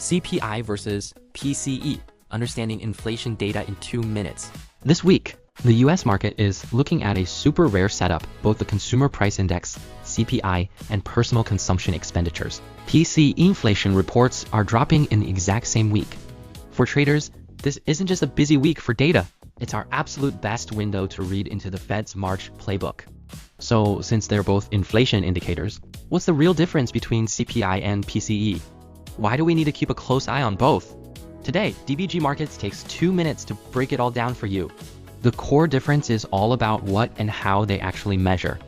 CPI versus PCE, understanding inflation data in 2 minutes. This week, the US market is looking at a super rare setup, both the Consumer Price Index, CPI, and personal consumption expenditures. PCE inflation reports are dropping in the exact same week. For traders, this isn't just a busy week for data, it's our absolute best window to read into the Fed's March playbook. So, since they're both inflation indicators, what's the real difference between CPI and PCE? Why do we need to keep a close eye on both? Today, DBG Markets takes 2 minutes to break it all down for you. The core difference is all about what and how they actually measure.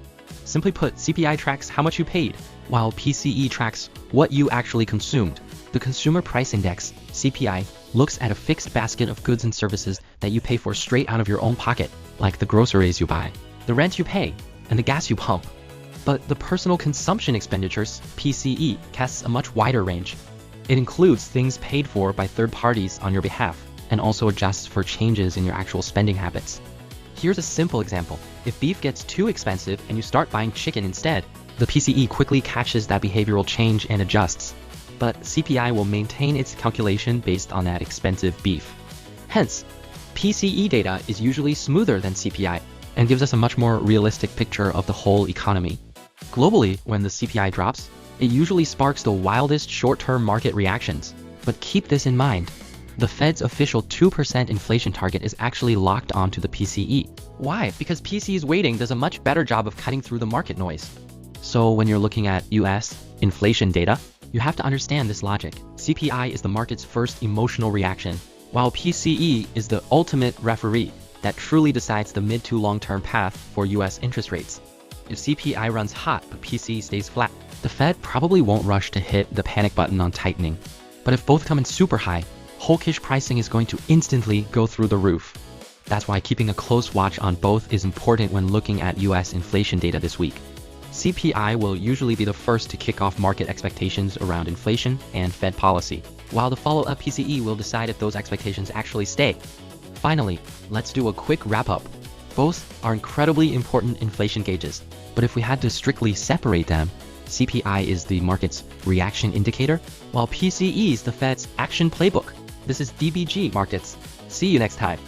Simply put, CPI tracks how much you paid, while PCE tracks what you actually consumed. The Consumer Price Index, CPI, looks at a fixed basket of goods and services that you pay for straight out of your own pocket, like the groceries you buy, the rent you pay, and the gas you pump. But the personal consumption expenditures, PCE, casts a much wider range. It includes things paid for by third parties on your behalf, and also adjusts for changes in your actual spending habits. Here's a simple example. If beef gets too expensive and you start buying chicken instead, the PCE quickly catches that behavioral change and adjusts. But CPI will maintain its calculation based on that expensive beef. Hence, PCE data is usually smoother than CPI and gives us a much more realistic picture of the whole economy. Globally, when the CPI drops, it usually sparks the wildest short-term market reactions. But keep this in mind. The Fed's official 2% inflation target is actually locked onto the PCE. Why? Because PCE's weighting does a much better job of cutting through the market noise. So when you're looking at US inflation data, you have to understand this logic. CPI is the market's first emotional reaction, while PCE is the ultimate referee that truly decides the mid to long-term path for US interest rates. If CPI runs hot but PCE stays flat, the Fed probably won't rush to hit the panic button on tightening. But if both come in super high, hawkish pricing is going to instantly go through the roof. That's why keeping a close watch on both is important when looking at US inflation data this week. CPI will usually be the first to kick off market expectations around inflation and Fed policy, while the follow-up PCE will decide if those expectations actually stay. Finally, let's do a quick wrap-up. Both are incredibly important inflation gauges, but if we had to strictly separate them, CPI is the market's reaction indicator, while PCE is the Fed's action playbook. This is DBG Markets. See you next time.